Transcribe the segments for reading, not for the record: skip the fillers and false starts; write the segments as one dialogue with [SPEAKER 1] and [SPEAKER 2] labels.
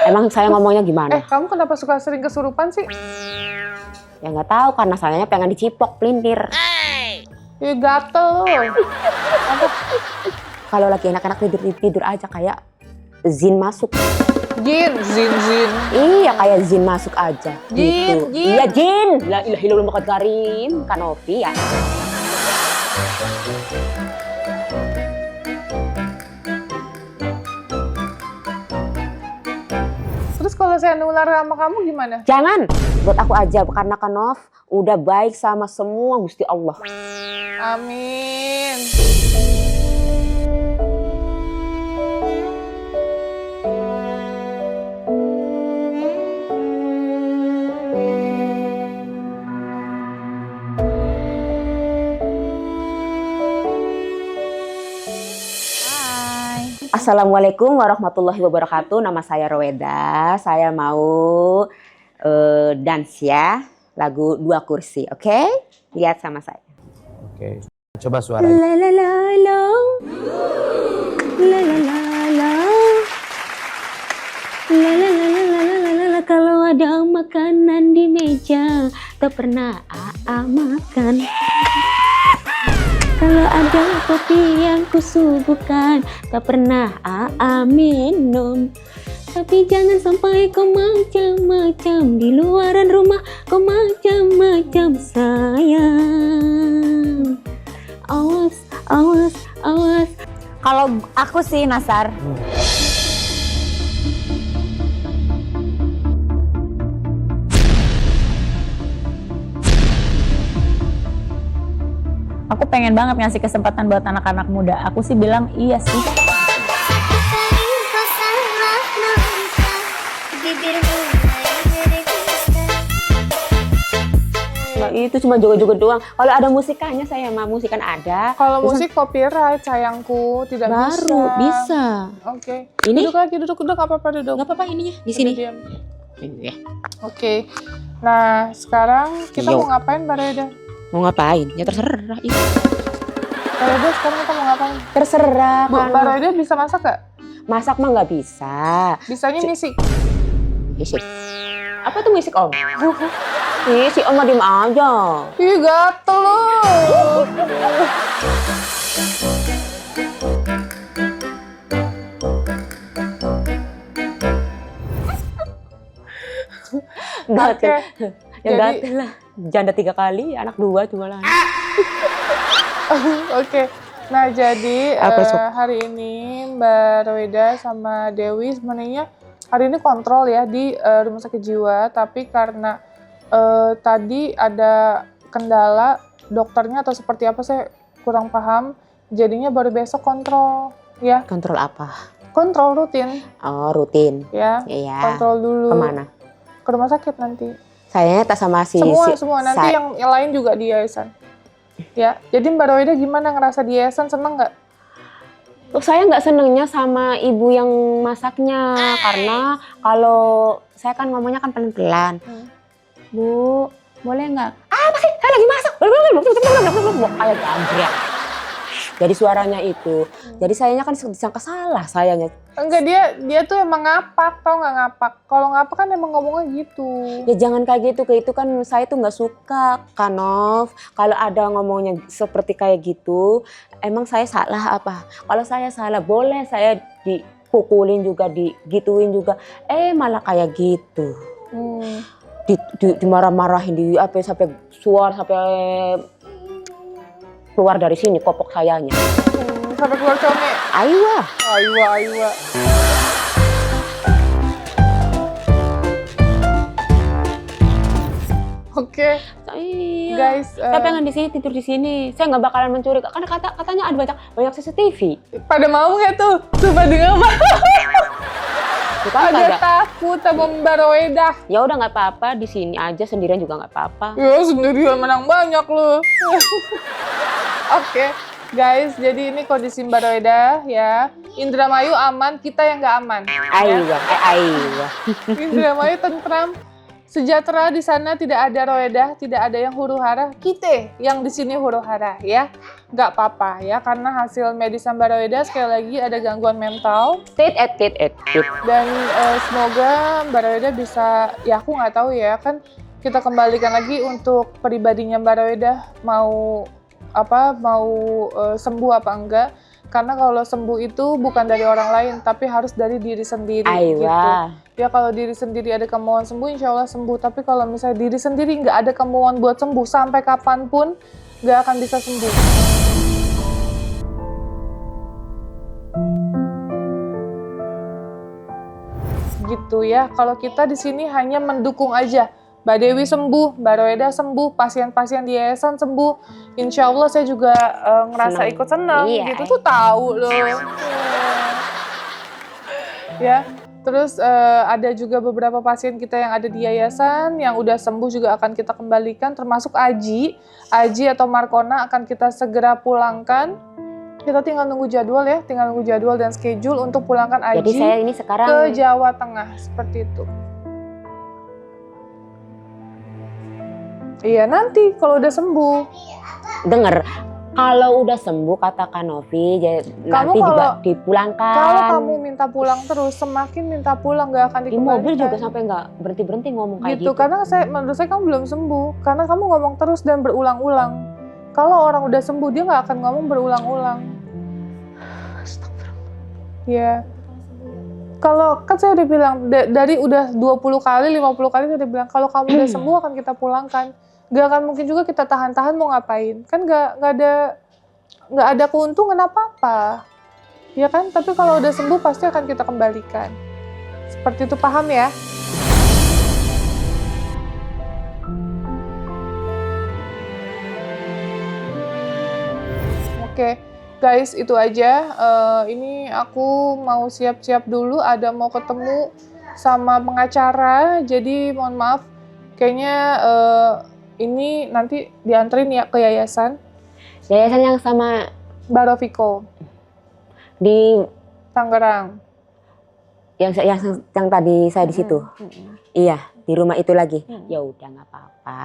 [SPEAKER 1] Emang saya ngomongnya gimana?
[SPEAKER 2] Kamu kenapa suka sering kesurupan sih?
[SPEAKER 1] Ya nggak tahu karena sayanya pengen dicipok pelintir.
[SPEAKER 2] Ya gatel loh.
[SPEAKER 1] Kalau lagi enak-enak tidur aja kayak zin masuk.
[SPEAKER 2] Jin.
[SPEAKER 1] Iya kayak zin masuk aja.
[SPEAKER 2] Jin,
[SPEAKER 1] gitu.
[SPEAKER 2] jin.
[SPEAKER 1] Iya jin. La ilaha illallah Muhammad karim. Kanopi ya.
[SPEAKER 2] Terus kalau saya nular sama kamu gimana?
[SPEAKER 1] Jangan. Buat aku aja karena Kanov udah baik sama semua Gusti Allah.
[SPEAKER 2] Amin.
[SPEAKER 1] Assalamualaikum warahmatullahi wabarakatuh. Nama saya Roweda. Saya mau dance ya. Lagu Dua Kursi, oke? Lihat sama saya.
[SPEAKER 3] Oke, coba suaranya.
[SPEAKER 1] La la la la. La la la la. La la la la la la la. Kalau ada makanan di meja, tak pernah makan. Kalau ada kopi yang kusuguhkan, tak pernah minum. Tapi jangan sampai kau macam-macam, di luaran rumah kau macam-macam sayang. Awas, awas, awas.
[SPEAKER 4] Kalau aku sih Nasar. Aku pengen banget ngasih kesempatan buat anak-anak muda. Aku sih bilang iya sih.
[SPEAKER 1] Nah, itu cuma joget-joget doang. Kalau ada musikannya saya mah musikan ada.
[SPEAKER 2] Kalau musik copyright sayangku, tidak
[SPEAKER 1] baru
[SPEAKER 2] bisa.
[SPEAKER 1] bisa.
[SPEAKER 2] Oke.
[SPEAKER 1] Ini?
[SPEAKER 2] Duduk lagi, duduk apa apa duduk.
[SPEAKER 1] Nggak apa-apa ininya di sini.
[SPEAKER 2] Diam.
[SPEAKER 1] Iya.
[SPEAKER 2] Oke. Nah, sekarang kita
[SPEAKER 1] Yo.
[SPEAKER 2] mau ngapain, Mbak Reda?
[SPEAKER 1] Mau ngapain? Ya terserah. Ih,
[SPEAKER 2] Mbak Reda sekarang kita mau ngapain?
[SPEAKER 1] terserah.
[SPEAKER 2] Bu,
[SPEAKER 1] Kan.
[SPEAKER 2] Mbak Reda bisa masak gak?
[SPEAKER 1] Masak mah nggak bisa.
[SPEAKER 2] Bisanya misik.
[SPEAKER 1] Misik. Apa tuh misik om? Ih, si om mah diem aja.
[SPEAKER 2] Ih, gatel loh.
[SPEAKER 1] Gatel. Ya
[SPEAKER 2] Jadi-
[SPEAKER 1] gatel lah. Janda 3 kali, anak 2 cuma lah.
[SPEAKER 2] Oke. Nah, jadi
[SPEAKER 1] Apa, Sob?
[SPEAKER 2] hari ini Mbak Roweda sama Dewi sebenarnya hari ini kontrol ya di rumah sakit jiwa, tapi karena tadi ada kendala dokternya atau seperti apa saya kurang paham, jadinya baru besok kontrol ya.
[SPEAKER 1] Kontrol apa?
[SPEAKER 2] Kontrol rutin
[SPEAKER 1] Oh, rutin.
[SPEAKER 2] ya.
[SPEAKER 1] Iya.
[SPEAKER 2] Kontrol dulu.
[SPEAKER 1] Kemana?
[SPEAKER 2] Ke rumah sakit nanti.
[SPEAKER 1] Saya tak sama si...
[SPEAKER 2] Semua nanti yang lain juga di yayasan. Ya, jadi Mbak Roweda gimana ngerasa di yayasan, seneng nggak?
[SPEAKER 1] Saya nggak senengnya sama ibu yang masaknya. Karena kalau saya kan ngomongnya kan pelan-pelan. Bu, boleh nggak? Masih, saya lagi masak. Kayak gambret. Jadi suaranya itu. Jadi sayanya kan disangka salah sayanya.
[SPEAKER 2] Enggak, dia tuh emang ngapak, tau nggak ngapak? Kalau ngapak kan emang ngomongnya gitu.
[SPEAKER 1] Ya jangan kayak gitu, kayak itu kan saya tuh nggak suka, Kanov. Kalau ada ngomongnya seperti kayak gitu, emang saya salah apa? Kalau saya salah, boleh saya dipukulin juga, digituin juga. Malah kayak gitu. Dimarah-marahin, sampai suara, sampai keluar dari sini, popok sayanya.
[SPEAKER 2] Sampai keluar conge.
[SPEAKER 1] Aywa.
[SPEAKER 2] Aywa. Oke,
[SPEAKER 1] Iya.
[SPEAKER 2] guys.
[SPEAKER 1] Saya pengen di sini, tidur di sini. Saya nggak bakalan mencuri. Karena katanya ada banyak CCTV.
[SPEAKER 2] Pada mau nggak tuh? Coba dengar mah.
[SPEAKER 1] Kita
[SPEAKER 2] Ada
[SPEAKER 1] nggak ada.
[SPEAKER 2] takut sama Mbak Roweda.
[SPEAKER 1] Ya udah nggak apa-apa, di sini aja sendirian juga nggak apa-apa.
[SPEAKER 2] Ya sendirian menang banyak loh. Oke, guys. Jadi ini kondisi Mbak Roweda ya. Indramayu aman, kita yang nggak aman.
[SPEAKER 1] Aywa.
[SPEAKER 2] Indramayu tentram. sejahtera di sana, tidak ada Roedah, tidak ada yang huru-hara. Kita yang di sini huru-hara ya. Nggak apa-apa ya, karena hasil medis Mbak Roedah sekali lagi ada gangguan mental.
[SPEAKER 1] Tit.
[SPEAKER 2] Dan semoga Mbak Roedah bisa, ya aku nggak tahu ya, kan kita kembalikan lagi untuk pribadinya Mbak Roedah mau sembuh apa enggak. Karena kalau sembuh itu bukan dari orang lain, tapi harus dari diri sendiri.
[SPEAKER 1] Aywa.
[SPEAKER 2] Gitu. Ya kalau diri sendiri ada kemauan sembuh, insya Allah sembuh. Tapi kalau misalnya diri sendiri nggak ada kemauan buat sembuh, sampai kapanpun nggak akan bisa sembuh. Gitu ya. Kalau kita di sini hanya mendukung aja. Mbak Dewi sembuh, Mbak Roedah sembuh, pasien-pasien di yayasan sembuh. Insya Allah saya juga ngerasa
[SPEAKER 1] Senang.
[SPEAKER 2] ikut senang.
[SPEAKER 1] Iya.
[SPEAKER 2] Gitu tuh tahu loh. Ya. Terus ada juga beberapa pasien kita yang ada di yayasan yang udah sembuh juga akan kita kembalikan, termasuk Aji atau Markona akan kita segera pulangkan. Kita tinggal nunggu jadwal ya, dan schedule untuk pulangkan Aji
[SPEAKER 1] Jadi saya ini sekarang
[SPEAKER 2] ke Jawa Tengah seperti itu. Iya, nanti kalau udah sembuh.
[SPEAKER 1] denger. Kalau udah sembuh kata Kak Novi, nanti juga dipulangkan.
[SPEAKER 2] Kalau kamu minta pulang terus, semakin minta pulang gak akan
[SPEAKER 1] di
[SPEAKER 2] dikembalikan.
[SPEAKER 1] mobil juga sampai nggak berhenti ngomong kayak
[SPEAKER 2] gitu.
[SPEAKER 1] gitu.
[SPEAKER 2] Karena menurut saya kamu belum sembuh. Karena kamu ngomong terus dan berulang-ulang. Kalau orang udah sembuh, dia nggak akan ngomong berulang-ulang. Ya. Kalau kan saya udah bilang dari udah 20 kali, 50 kali saya udah bilang kalau kamu udah sembuh akan kita pulangkan. Gak akan mungkin juga kita tahan-tahan mau ngapain. Kan gak ada keuntungan apa-apa. Ya kan? Tapi kalau udah sembuh pasti akan kita kembalikan. Seperti itu, paham ya? Oke, guys, itu aja. Ini aku mau siap-siap dulu. Ada mau ketemu sama pengacara. Jadi mohon maaf. Kayaknya ini nanti dianterin ya ke yayasan.
[SPEAKER 1] Yayasan yang sama
[SPEAKER 2] Baroviko
[SPEAKER 1] di
[SPEAKER 2] Tangerang.
[SPEAKER 1] yang tadi saya di situ. Iya, di rumah itu lagi. Ya udah nggak apa-apa.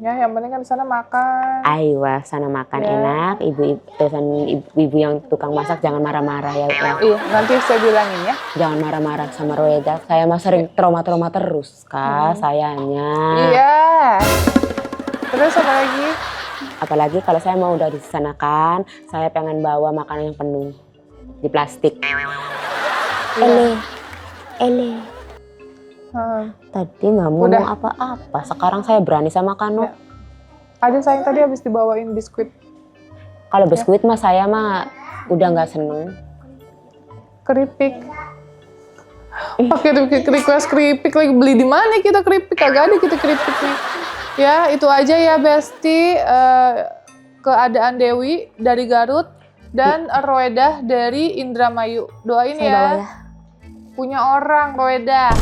[SPEAKER 2] Ya, yang penting kan di sana makan.
[SPEAKER 1] Ayo, sana makan enak. Ibu yang tukang masak jangan marah-marah ya.
[SPEAKER 2] Iya, nanti saya bilangin ya.
[SPEAKER 1] Jangan marah-marah sama Roedah. Saya mah sering trauma-trauma terus, Kak, sayangnya.
[SPEAKER 2] Iya. Terus apa lagi?
[SPEAKER 1] Apalagi kalau saya mau udah disanakan, saya pengen bawa makanan yang penuh di plastik. Ele. Tadi nggak mau
[SPEAKER 2] Udah.
[SPEAKER 1] apa-apa. Sekarang saya berani sama Kano.
[SPEAKER 2] Ya. Ada sayang tadi habis dibawain biskuit.
[SPEAKER 1] Kalau biskuit mah saya mah udah nggak seneng.
[SPEAKER 2] Keripik. Pakai request keripik lagi, beli di mana kita keripik? Kagak ada kita keripik nih. Ya, itu aja ya Besti. Keadaan Dewi dari Garut dan Roedah dari Indramayu. Doain
[SPEAKER 1] Saya
[SPEAKER 2] ya.
[SPEAKER 1] bawa ya.
[SPEAKER 2] Punya orang Roedah.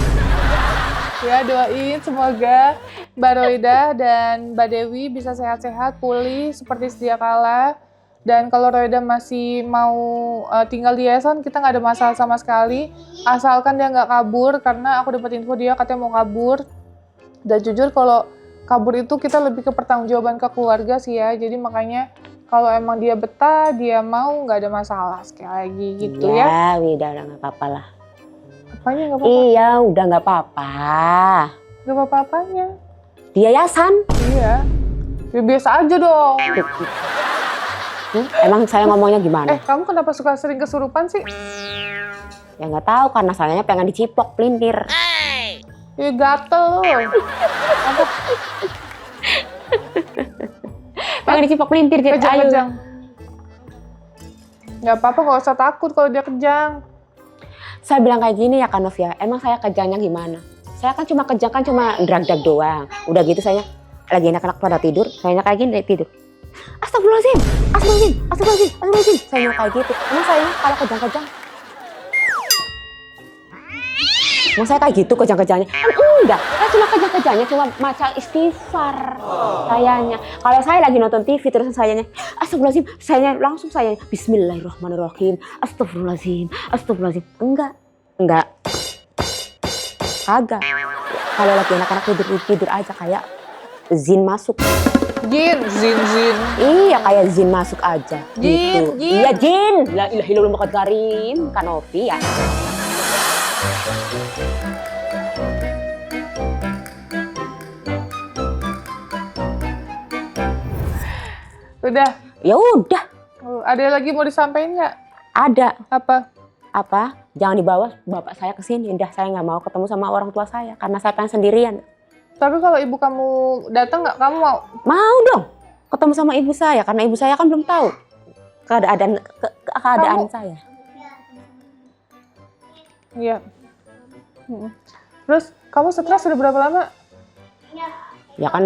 [SPEAKER 2] Ya, doain semoga Mbak Roedah dan Mbak Dewi bisa sehat-sehat, pulih seperti sedia kala. Dan kalau Roedah masih mau tinggal di yayasan, kita nggak ada masalah sama sekali. Asalkan dia nggak kabur, karena aku dapat info dia katanya mau kabur. Dan jujur kalau kabur itu kita lebih ke pertanggungjawaban ke keluarga sih ya. Jadi makanya kalau emang dia betah, dia mau, nggak ada masalah sekali lagi gitu ya.
[SPEAKER 1] Ya, udah nggak apa-apa lah.
[SPEAKER 2] Apanya nggak apa-apa?
[SPEAKER 1] Iya, udah nggak apa-apa.
[SPEAKER 2] Nggak apa-apa-apanya.
[SPEAKER 1] Di yayasan.
[SPEAKER 2] Iya. Ya biasa aja dong.
[SPEAKER 1] Emang saya ngomongnya gimana?
[SPEAKER 2] Kamu kenapa suka sering kesurupan sih?
[SPEAKER 1] Ya nggak tahu karena sayanya pengen dicipok pelintir.
[SPEAKER 2] Ya gatel loh. Apa?
[SPEAKER 1] Pengen dicipok pelintir gitu.
[SPEAKER 2] Kejang-kejang. Nggak apa-apa, nggak usah takut kalau dia kejang.
[SPEAKER 1] Saya bilang kayak gini ya Kak Nov ya, emang saya kejangnya gimana? Saya kan cuma kejang kan cuma drag-drag doang. Udah gitu saya lagi enak-enak pada tidur, saya kayak gini tidur. Astagfirullahaladzim. Saya kayak gitu. Emang saya kalau kejang-kejang. Emang saya kayak gitu kejang-kejangnya? Kan enggak, saya cuma kejang-kejangnya cuma maca istighfar. Sayanya. Kalau saya lagi nonton TV terus sayanya, astagfirullahaladzim, saya langsung saya bismillahirrahmanirrahim. Astagfirullahaladzim. Enggak. Kagak. kalau lagi anak-anak tidur aja kayak jin masuk.
[SPEAKER 2] Jin.
[SPEAKER 1] Iya kayak jin masuk aja.
[SPEAKER 2] Jin,
[SPEAKER 1] gitu.
[SPEAKER 2] jin.
[SPEAKER 1] Iya jin. La ilaha illallah Muhammad karim. Kanopi ya.
[SPEAKER 2] Udah.
[SPEAKER 1] Ya udah.
[SPEAKER 2] Ada lagi mau disampaikan nggak?
[SPEAKER 1] Ada.
[SPEAKER 2] Apa?
[SPEAKER 1] Jangan dibawa bapak saya ke sini. Udah saya nggak mau ketemu sama orang tua saya karena saya pengen sendirian.
[SPEAKER 2] Tapi kalau ibu kamu datang nggak, kamu mau?
[SPEAKER 1] Mau dong ketemu sama ibu saya karena ibu saya kan belum tahu keadaan saya.
[SPEAKER 2] Iya. Terus kamu stres sudah berapa lama?
[SPEAKER 1] Ya kan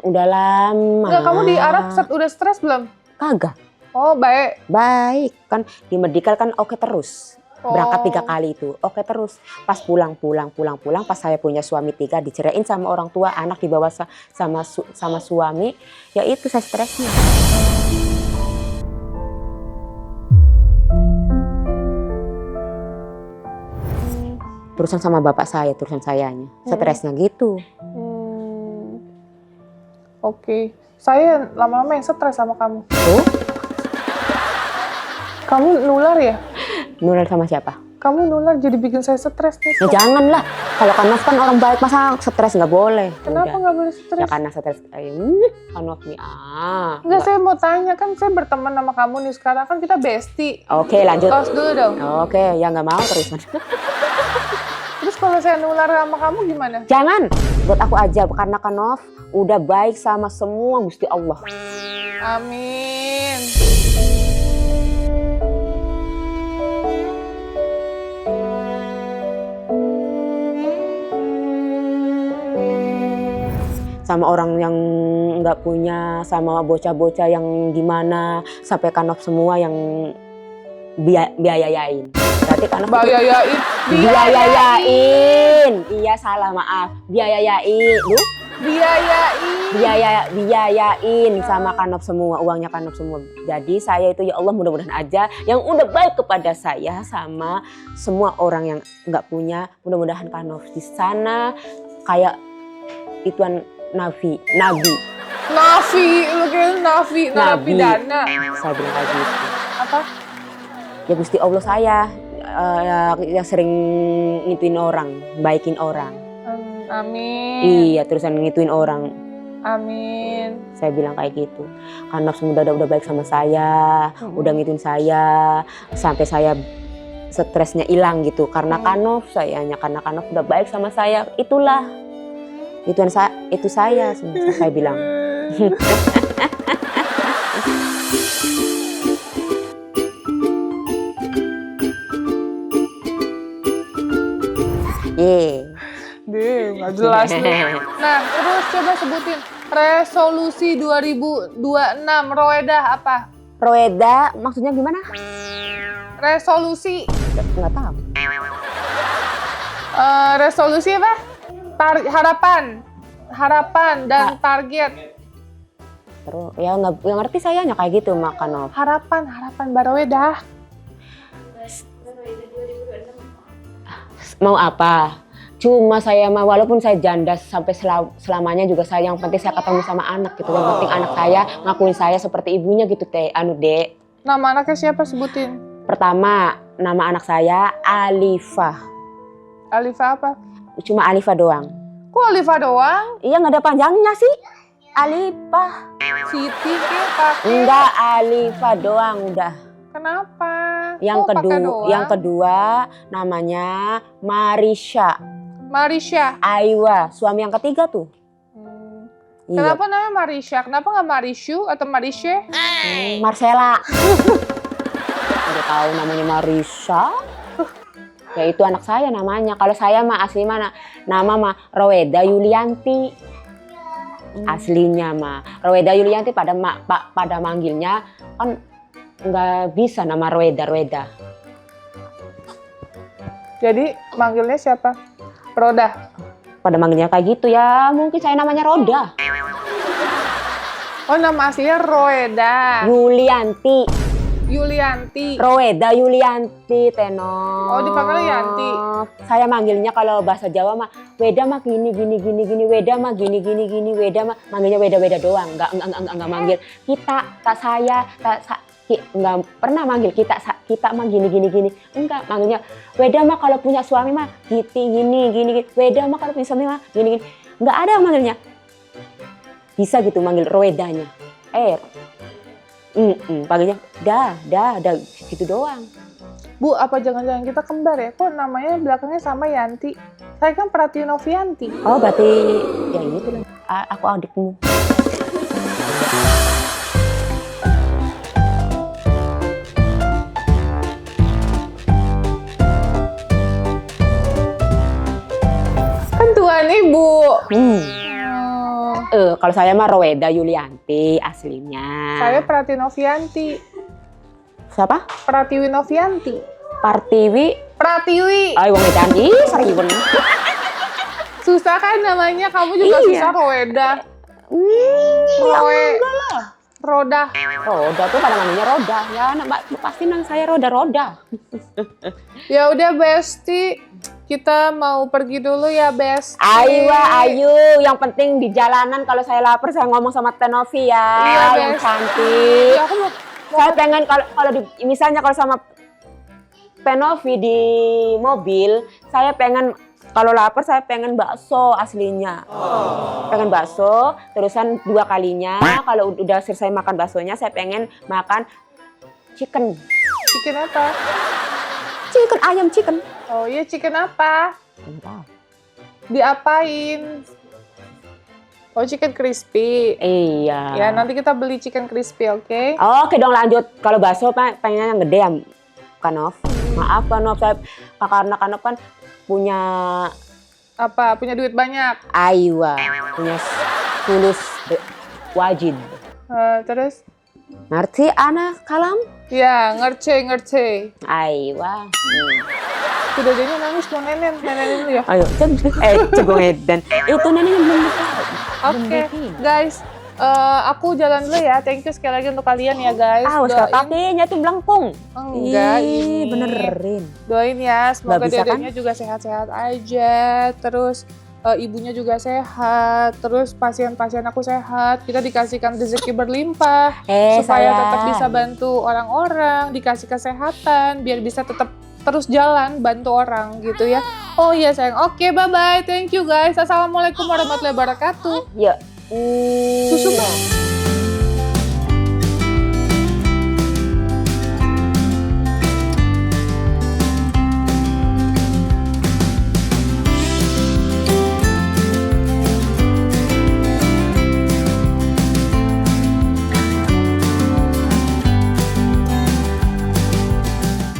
[SPEAKER 1] udah lama.
[SPEAKER 2] Enggak, kamu di Arab udah stres belum?
[SPEAKER 1] Kagak.
[SPEAKER 2] Oh, baik.
[SPEAKER 1] Baik kan di medical kan oke terus. Berangkat 3
[SPEAKER 2] Oh.
[SPEAKER 1] kali itu oke terus. Pas pulang pas saya punya suami 3 diceraiin sama orang tua, anak dibawa sama suami, ya itu saya stresnya. Terusan sama bapak saya, terusan sayanya. Stresnya gitu.
[SPEAKER 2] Oke. Saya lama-lama yang stres sama kamu.
[SPEAKER 1] Tuh,
[SPEAKER 2] Kamu nular ya?
[SPEAKER 1] nular sama siapa?
[SPEAKER 2] Kamu nular jadi bikin saya stres nih.
[SPEAKER 1] Ya janganlah. Kalau Kanov kan orang baik, masa stres nggak boleh.
[SPEAKER 2] Kenapa
[SPEAKER 1] Udah.
[SPEAKER 2] nggak boleh stres?
[SPEAKER 1] Ya karena stres. Kanov nih
[SPEAKER 2] Enggak, saya mau tanya, kan saya berteman sama kamu nih sekarang, kan kita bestie.
[SPEAKER 1] Oke lanjut.
[SPEAKER 2] Tos dulu dong.
[SPEAKER 1] Oke, ya nggak mau terusan.
[SPEAKER 2] Terus kalau saya nular sama kamu gimana?
[SPEAKER 1] Jangan, buat aku aja karena Kanov udah baik sama semua Gusti Allah.
[SPEAKER 2] Amin.
[SPEAKER 1] Sama orang yang nggak punya, sama bocah-bocah yang gimana, sampai Kanov semua yang biayain. Berarti Kanov biayain. Iya salah maaf. Biayain. Lu? Biayain sama Kanov semua, uangnya Kanov semua. Jadi saya itu ya Allah mudah-mudahan aja yang udah baik kepada saya sama semua orang yang nggak punya, mudah-mudahan Kanov di sana kayak ituan Nabi,
[SPEAKER 2] lu kira Navi narapidana.
[SPEAKER 1] saya bilang kayak gitu.
[SPEAKER 2] Apa?
[SPEAKER 1] Ya Gusti Allah saya yang sering ngituin orang, baikin orang.
[SPEAKER 2] Amin.
[SPEAKER 1] Iya, terusan ngituin orang.
[SPEAKER 2] Amin.
[SPEAKER 1] Saya bilang kayak gitu. Karena semua udah baik sama saya, udah ngituin saya, sampai saya stresnya hilang gitu. Karena Kanov karena Kanov udah baik sama saya, itulah. Itu saya bilang.
[SPEAKER 2] Deh, nggak jelas nih. Nah, terus coba sebutin resolusi 2026 Roedah apa?
[SPEAKER 1] Roeda maksudnya gimana?
[SPEAKER 2] Resolusi.
[SPEAKER 1] Nggak tahu.
[SPEAKER 2] Resolusi apa? Harapan dan target.
[SPEAKER 1] Terus ya nggak ngerti sayanya kayak gitu makan.
[SPEAKER 2] Harapan Mbak Roedah.
[SPEAKER 1] Mau apa? Cuma saya mah walaupun saya janda sampai selamanya juga saya yang penting saya ketemu sama anak gitu. Yang penting anak saya ngakuin saya seperti ibunya gitu Dek.
[SPEAKER 2] Nama anaknya siapa, sebutin?
[SPEAKER 1] Pertama, nama anak saya Alifah.
[SPEAKER 2] Alifah apa?
[SPEAKER 1] Cuma Alifah doang.
[SPEAKER 2] Kok Alifah doang?
[SPEAKER 1] Iya nggak ada panjangnya sih. Alifah.
[SPEAKER 2] Siti ke pakai?
[SPEAKER 1] Enggak, Alifah doang udah.
[SPEAKER 2] Kenapa?
[SPEAKER 1] Yang
[SPEAKER 2] Kok pakai doang?
[SPEAKER 1] yang kedua namanya Marisha.
[SPEAKER 2] Marisha.
[SPEAKER 1] Aiwa, suami yang ketiga tuh. Iya.
[SPEAKER 2] Kenapa namanya Marisha? Kenapa nggak Marishu atau Marisha?
[SPEAKER 1] Marcella. Udah tahu namanya Marisha. Ya itu anak saya namanya. Kalau saya mah asli mana? Nama mah Roeda Yulianti. Aslinya mah Roeda Yulianti pada manggilnya kan nggak bisa nama Roeda.
[SPEAKER 2] Jadi manggilnya siapa? Roda.
[SPEAKER 1] Pada manggilnya kayak gitu ya. Mungkin saya namanya Roda.
[SPEAKER 2] Oh, nama aslinya Roeda.
[SPEAKER 1] Yulianti.
[SPEAKER 2] Yulianti.
[SPEAKER 1] Roweda Yulianti Teno.
[SPEAKER 2] Oh, dipanggil Yanti.
[SPEAKER 1] Saya manggilnya kalau bahasa Jawa mah Weda mah gini, Weda mah gini, Weda mah manggilnya Weda doang, enggak manggil kita, tak saya, enggak pernah manggil kita mah gini, enggak manggilnya Weda mah kalau punya suami mah gini, Weda mah kalau punya suami mah gini, enggak ada manggilnya. Bisa gitu manggil Rowedanya. Panggilnya dah gitu doang.
[SPEAKER 2] Bu, apa jangan-jangan kita kembar ya? Kok namanya belakangnya sama Yanti? Saya kan Pratinovianti.
[SPEAKER 1] Oh, berarti ya ini tuh aku adikmu.
[SPEAKER 2] Kan tuan ibu.
[SPEAKER 1] Kalau saya mah Roweda Yulianti aslinya.
[SPEAKER 2] Saya Pratinovianti.
[SPEAKER 1] Siapa?
[SPEAKER 2] Pratiwinovianti.
[SPEAKER 1] Partiwi.
[SPEAKER 2] Pratiwi.
[SPEAKER 1] Ay, wong edan. Ih, serius.
[SPEAKER 2] Susah kan namanya? Kamu juga
[SPEAKER 1] Iya.
[SPEAKER 2] susah Roweda. Roda.
[SPEAKER 1] Roda tuh pada namanya Roda. Ya, pasti nang saya Roda.
[SPEAKER 2] Ya udah Besti, kita mau pergi dulu ya Besti.
[SPEAKER 1] Ayo. Yang penting di jalanan kalau saya lapar saya ngomong sama Tenovi ya.
[SPEAKER 2] Iya,
[SPEAKER 1] yang
[SPEAKER 2] Besti.
[SPEAKER 1] cantik.
[SPEAKER 2] Ya, aku mau
[SPEAKER 1] Saya pengen kalau misalnya kalau sama Tenovi di mobil, saya pengen kalau lapar saya pengen bakso aslinya. Pengen bakso, terusan 2 kalinya. Kalau udah selesai makan baksonya, saya pengen makan chicken.
[SPEAKER 2] chicken apa?
[SPEAKER 1] Chicken, ayam chicken.
[SPEAKER 2] Oh iya, chicken apa?
[SPEAKER 1] Entah.
[SPEAKER 2] Diapain? Oh, chicken crispy.
[SPEAKER 1] Iya.
[SPEAKER 2] Ya, nanti kita beli chicken crispy, oke?
[SPEAKER 1] Oke dong lanjut. Kalau bakso pengennya yang gede ya, Kanov. Maaf Kanov, saya karena Kanov kan punya
[SPEAKER 2] Apa? Punya duit banyak.
[SPEAKER 1] punya fulus wajib.
[SPEAKER 2] Terus?
[SPEAKER 1] Ngerti anak kalam?
[SPEAKER 2] Ya, ngerti.
[SPEAKER 1] Aywa.
[SPEAKER 2] Sudah jadinya nangis mau nenek dulu ya.
[SPEAKER 1] Ayo, cegong edan. Itu neneknya belum buka.
[SPEAKER 2] Oke, guys. Aku jalan dulu ya. Thank you sekali lagi untuk kalian ya, guys.
[SPEAKER 1] Usah kakinya tuh melengkung.
[SPEAKER 2] Enggak,
[SPEAKER 1] Ih,
[SPEAKER 2] ini.
[SPEAKER 1] benerin.
[SPEAKER 2] Doain ya, semoga
[SPEAKER 1] Nggak bisa,
[SPEAKER 2] dedeknya juga sehat-sehat aja. Terus ibunya juga sehat. Terus pasien-pasien aku sehat. Kita dikasihkan rezeki berlimpah. Supaya
[SPEAKER 1] sayang.
[SPEAKER 2] tetap bisa bantu orang-orang. Dikasih kesehatan. Biar bisa tetap terus jalan bantu orang gitu ya. Oh iya sayang. Oke, bye-bye. Thank you guys. Assalamualaikum warahmatullahi wabarakatuh.
[SPEAKER 1] Ya.
[SPEAKER 2] Susu Mbak.